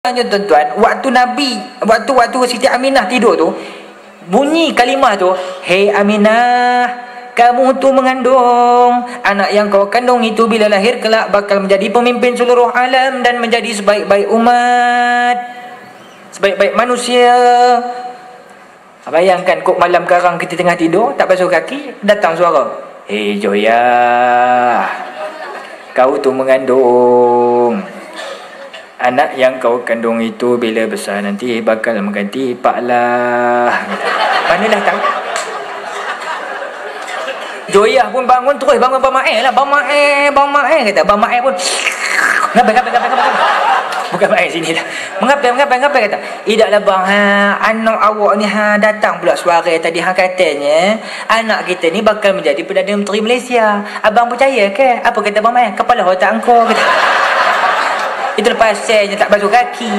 Tuan-tuan, waktu Siti Aminah tidur tu, bunyi kalimah tu, "Hei Aminah, kamu tu mengandung anak yang kau kandung itu bila lahir kelak bakal menjadi pemimpin seluruh alam dan menjadi sebaik-baik umat, sebaik-baik manusia." Bayangkan kok malam karang kita tengah tidur, tak basuh kaki, datang suara, "Hei Joya, kau tu mengandung anak yang kau kandung itu bila besar nanti bakal mengganti Pak Lah." Manalah tahu. Joyah pun bangun terus, bangun Bang Mae lah. Bang Mae kata. Bang Mae pun ngapai. Bukan Mae sini dah. Mengapai kata. Idaklah bang, anak awak ni datang pula suara tadi katanya anak kita ni bakal menjadi Perdana Menteri Malaysia. Abang percaya ke? Apa kata Bang Mae? Kepala otak engkau kata. Itu lepas saya tak basuh kaki.